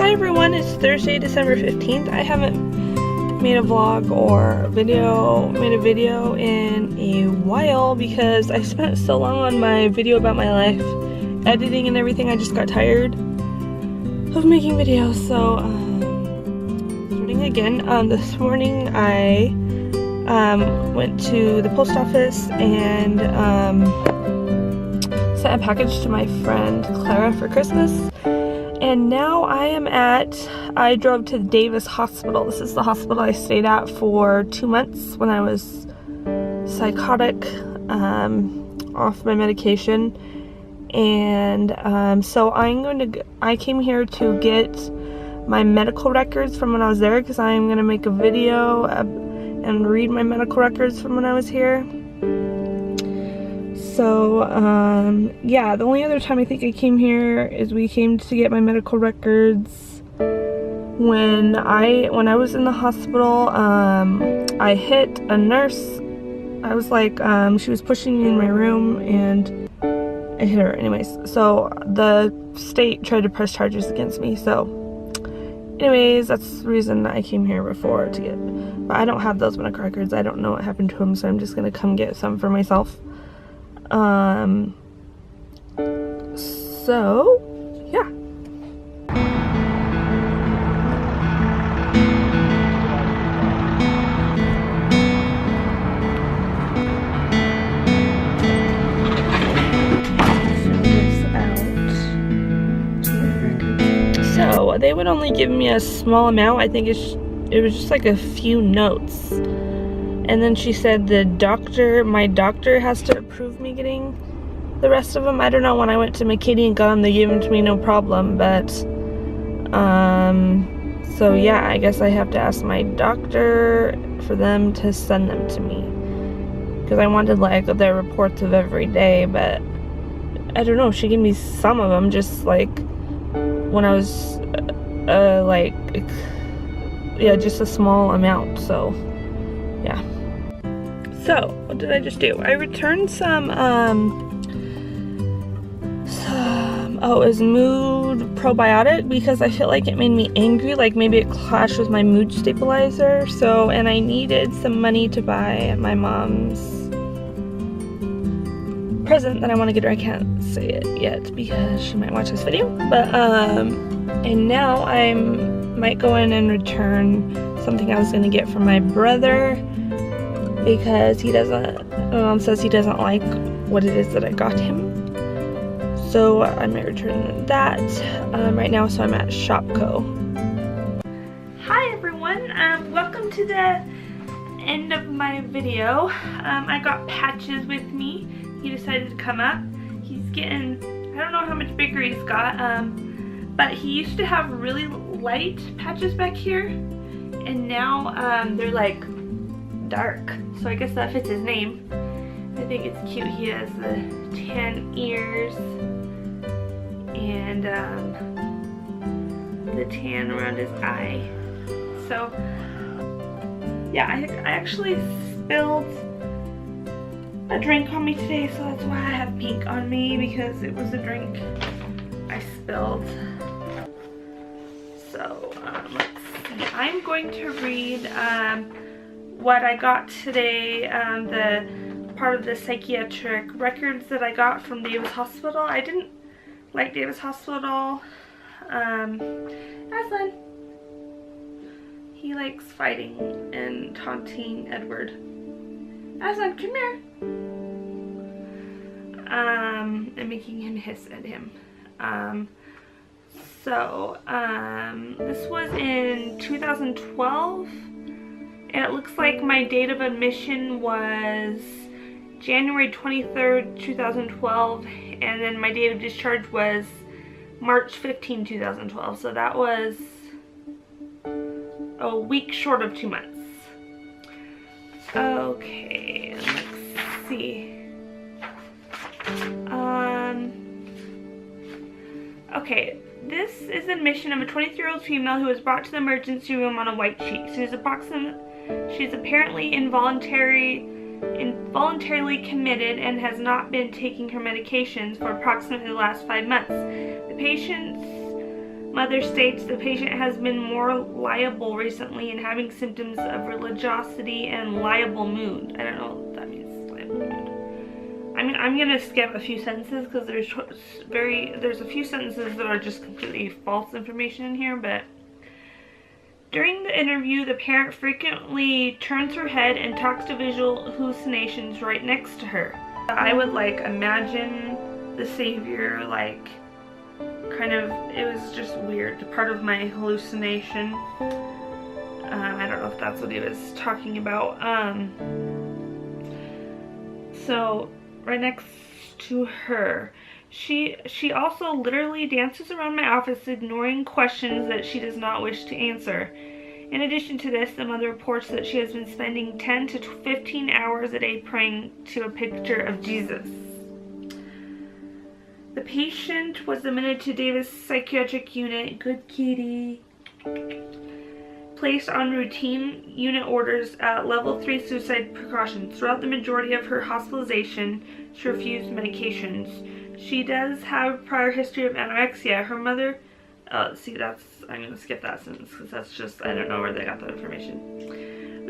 Hi everyone, it's Thursday, December 15th. I haven't made a vlog or made a video in a while because I spent so long on my video about my life, editing and everything. I just got tired of making videos, so starting again. This morning I went to the post office and sent a package to my friend Clara for Christmas. And now I drove to Davis Hospital. This is the hospital I stayed at for 2 months when I was psychotic, off my medication. And so I came here to get my medical records from when I was there, because I'm going to make a video and read my medical records from when I was here. So, yeah, the only other time I think I came here is we came to get my medical records when I was in the hospital. I hit a nurse. I was like, she was pushing me in my room and I hit her anyways. So the state tried to press charges against me. So anyways, that's the reason I came here before to get, but I don't have those medical records. I don't know what happened to them, so I'm just gonna come get some for myself. So, yeah. So, they would only give me a small amount. I think it was just like a few notes. And then she said my doctor has to approve me getting the rest of them. I don't know, when I went to McKinney and got them, they gave them to me no problem, but, so yeah, I guess I have to ask my doctor for them to send them to me. Because I wanted, like, their reports of every day, but I don't know, she gave me some of them, just, like, when I was, like, yeah, just a small amount, so, yeah. So, what did I just do? I returned some, it was mood probiotic because I feel like it made me angry, like maybe it clashed with my mood stabilizer. So, and I needed some money to buy my mom's present that I want to get her. I can't say it yet because she might watch this video, but, and now I might go in and return something I was going to get from my brother, because my mom says he doesn't like what it is that I got him. So I might return that right now. So I'm at Shopko. Hi everyone, welcome to the end of my video. I got Patches with me. He decided to come up. He's getting, I don't know how much bigger he's got, but he used to have really light patches back here, and now they're like dark, so I guess that fits his name. I think it's cute. He has the tan ears and the tan around his eye. So yeah, I actually spilled a drink on me today, so that's why I have pink on me, because it was a drink I spilled. So let's see. I'm going to read what I got today, the part of the psychiatric records that I got from Davis Hospital. I didn't like Davis Hospital. Aslan, he likes fighting and taunting Edward. Aslan, come here. And making him hiss at him. This was in 2012. And it looks like my date of admission was January 23rd, 2012, and then my date of discharge was March 15, 2012. So that was a week short of 2 months. Okay, let's see. Okay, this is the admission of a 23-year-old female who was brought to the emergency room on a white sheet. She's apparently involuntarily committed and has not been taking her medications for approximately the last 5 months. The patient's Mother states the patient has been more liable recently in having symptoms of religiosity and liable mood. I don't know what that means, liable mood. I'm gonna skip a few sentences because there's a few sentences that are just completely false information in here, but during the interview, the parent frequently turns her head and talks to visual hallucinations right next to her. I would like imagine the savior like kind of, it was just weird, part of my hallucination. I don't know if that's what he was talking about. So right next to her, she also literally dances around my office, ignoring questions that she does not wish to answer. In addition to this, the mother reports that she has been spending 10 to 15 hours a day praying to a picture of Jesus. The patient was admitted to Davis Psychiatric Unit, good kitty, placed on routine unit orders at level 3 suicide precautions. Throughout the majority of her hospitalization, she refused medications. She does have a prior history of anorexia. Her mother, I'm going to skip that sentence because that's just, I don't know where they got that information.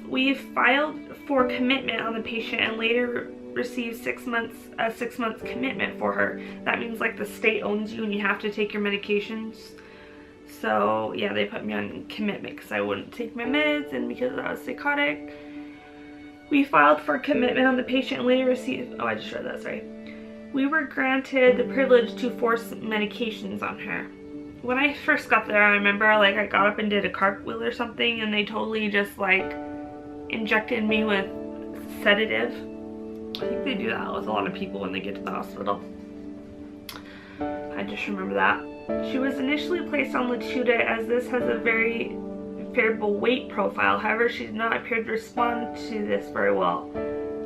We filed for commitment on the patient and later received 6 months commitment for her. That means like the state owns you and you have to take your medications. So yeah, they put me on commitment because I wouldn't take my meds and because I was psychotic. We filed for commitment on the patient and later received, oh I just read that, sorry. We were granted the privilege to force medications on her. When I first got there, I remember like I got up and did a cartwheel or something and they totally just like injected me with sedative. I think they do that with a lot of people when they get to the hospital. I just remember that. She was initially placed on Latuda as this has a very favorable weight profile. However, she did not appear to respond to this very well.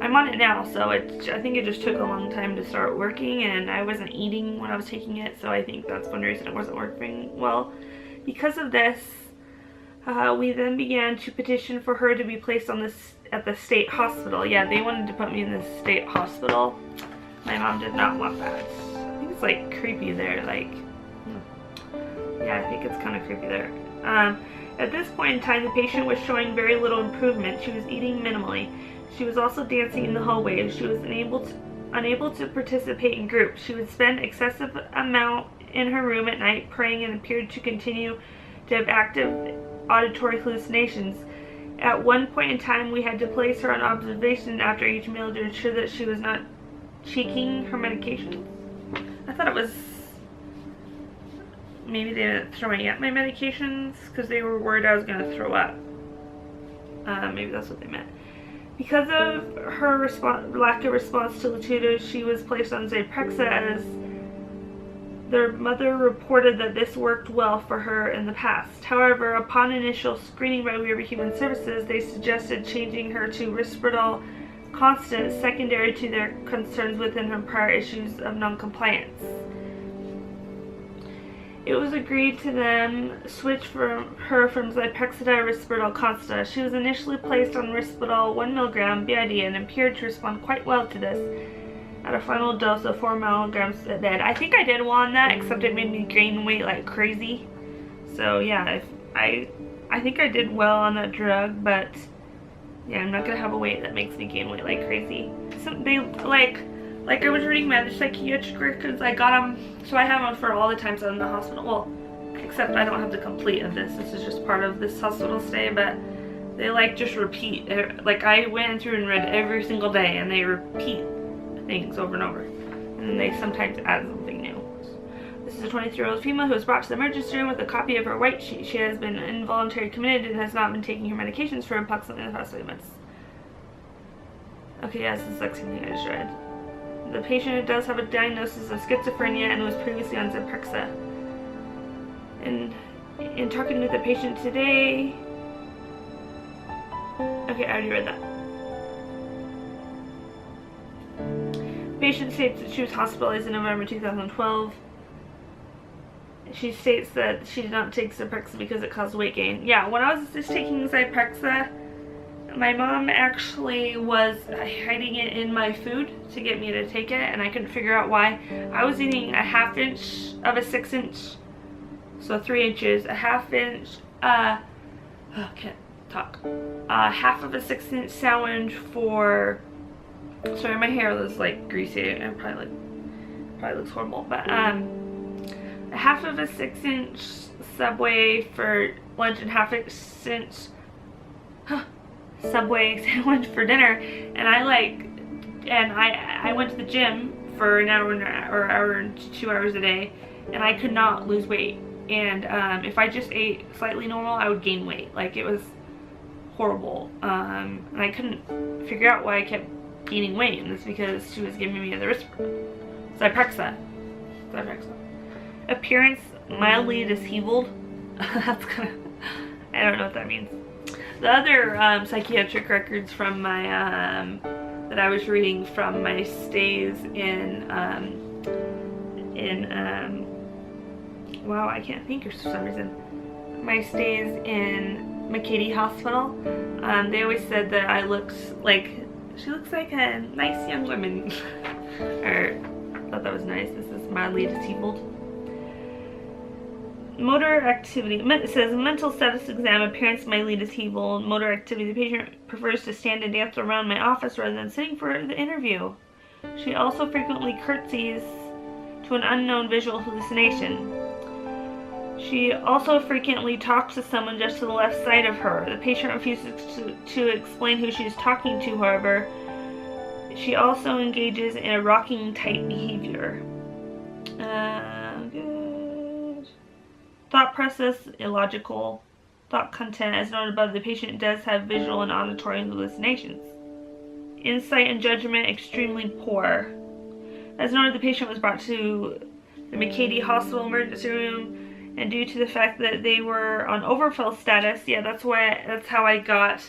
I'm on it now, so I think it just took a long time to start working and I wasn't eating when I was taking it, so I think that's one reason it wasn't working well. Because of this, we then began to petition for her to be placed on at the state hospital. Yeah, they wanted to put me in the state hospital. My mom did not want that. I think it's like creepy there, like, yeah, I think it's kind of creepy there. At this point in time, the patient was showing very little improvement. She was eating minimally. She was also dancing in the hallways. She was unable to participate in groups. She would spend excessive amount in her room at night praying and appeared to continue to have active auditory hallucinations. At one point in time, we had to place her on observation after each meal to ensure that she was not cheeking her medications. I thought it was maybe they were throwing up my medications because they were worried I was going to throw up. Maybe that's what they meant. Because of her lack of response to Latuda, she was placed on Zyprexa as their mother reported that this worked well for her in the past. However, upon initial screening by We Are Human Services, they suggested changing her to Risperdal Constant, secondary to their concerns within her prior issues of non-compliance. It was agreed to then switch her from Zyprexa to Risperdal Consta. She was initially placed on Risperdal 1 mg BID and appeared to respond quite well to this at a final dose of 4 mg a day. I think I did well on that, except it made me gain weight like crazy. So yeah, I think I did well on that drug, but yeah, I'm not gonna have a weight that makes me gain weight like crazy. So they like I was reading my psychiatric records, I got them, so I have them for all the times I'm in the hospital. Well, except I don't have the complete of this. This is just part of this hospital stay, but they like just repeat. Like I went through and read every single day, and they repeat things over and over, and then they sometimes add something new. This is a 23-year-old female who was brought to the emergency room with a copy of her white sheet. She has been involuntarily committed and has not been taking her medications for approximately the past 3 months. Okay, yes, this is like something I just read. The patient does have a diagnosis of schizophrenia and was previously on Zyprexa. And in talking with the patient today, okay, I already read that. The patient states that she was hospitalized in November 2012. She states that she did not take Zyprexa because it caused weight gain. Yeah, when I was just taking Zyprexa, my mom actually was hiding it in my food to get me to take it, and I couldn't figure out why. I was eating a 1/2 inch of a 6-inch so 3 inches, a half inch, can't talk, half of a 6-inch sandwich for, sorry, my hair was like greasy and probably looks horrible, but a half of a 6-inch Subway for lunch and half a 6-inch Subway sandwich for dinner. And I went to the gym for an hour and 2 hours a day, and I could not lose weight. And if I just ate slightly normal, I would gain weight. Like, it was horrible. And I couldn't figure out why I kept gaining weight, and it's because she was giving me the wrist. So I practiced that. Appearance mildly disheveled. That's kind of, I don't know what that means. The other psychiatric records from my that I was reading from my stays in wow, I can't think for some reason. My stays in McKady Hospital. They always said that I looked like, she looks like a nice young woman. Or I thought that was nice. This is mildly disabled. Motor activity. It says mental status exam, appearance mildly disabled. Motor activity. The patient prefers to stand and dance around my office rather than sitting for the interview. She also frequently curtsies to an unknown visual hallucination. She also frequently talks to someone just to the left side of her. The patient refuses to explain who she is talking to, however. She also engages in a rocking type behavior. Good. Thought process, illogical. Thought content, as noted above, the patient does have visual and auditory hallucinations. Insight and judgment, extremely poor. As noted, the patient was brought to the McKady Hospital emergency room, and due to the fact that they were on overfill status, yeah, that's how I got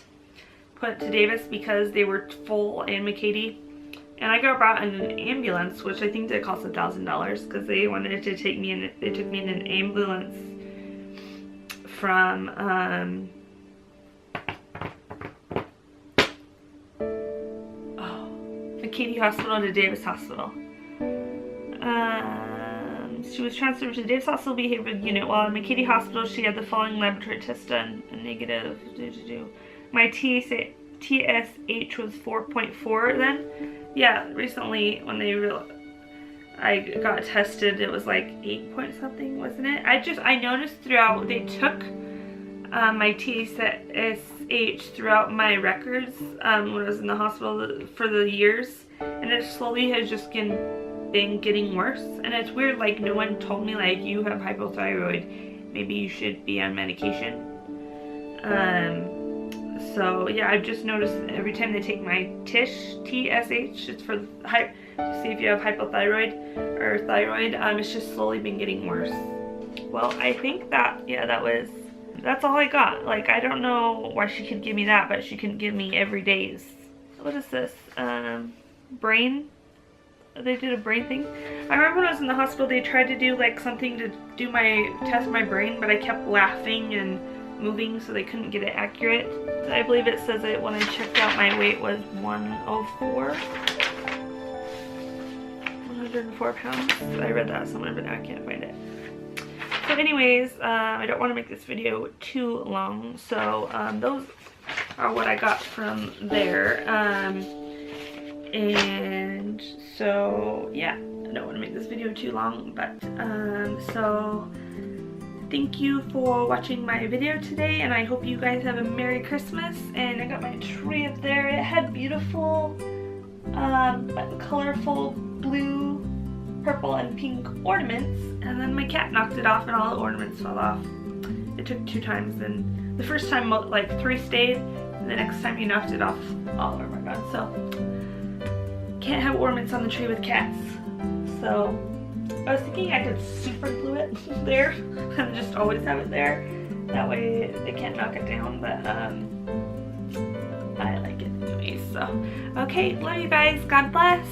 put to Davis, because they were full in McKady. And I got brought in an ambulance, which I think that cost $1,000, because they wanted to take me in. They took me in an ambulance from McKady Hospital to Davis Hospital. She was transferred to the Davis Hospital Behavioral Unit. While in McKady Hospital, she had the following laboratory tests done. A negative. My TSH was 4.4 then. Yeah, recently when I got tested, it was like 8 point something, wasn't it? I noticed throughout, they took my TSH throughout my records when I was in the hospital for the years, and it slowly has just been getting worse. And it's weird, like, no one told me, like, you have hypothyroid, maybe you should be on medication. So yeah, I've just noticed every time they take my TSH, it's for to see if you have hypothyroid or thyroid, it's just slowly been getting worse. Well, I think that, yeah, that's all I got. Like, I don't know why she could give me that, but she couldn't give me every day's. What is this? Brain? They did a brain thing. I remember when I was in the hospital, they tried to do like something to test my brain, but I kept laughing and moving, so they couldn't get it accurate. I believe it says that when I checked out, my weight was 104 pounds. I read that somewhere, but now I can't find it. So anyways, I don't want to make this video too long, so those are what I got from there. And so yeah, I don't want to make this video too long, but so thank you for watching my video today, and I hope you guys have a Merry Christmas. And I got my tree up there. It had beautiful colorful blue, purple, and pink ornaments, and then my cat knocked it off and all the ornaments fell off. It took 2 times, and the first time like 3 stayed, and the next time he knocked it off all over my god. So can't have ornaments on the tree with cats. So I was thinking I could super glue it there and just always have it there. That way they can't knock it down, but I like it anyways. So okay, love you guys. God bless.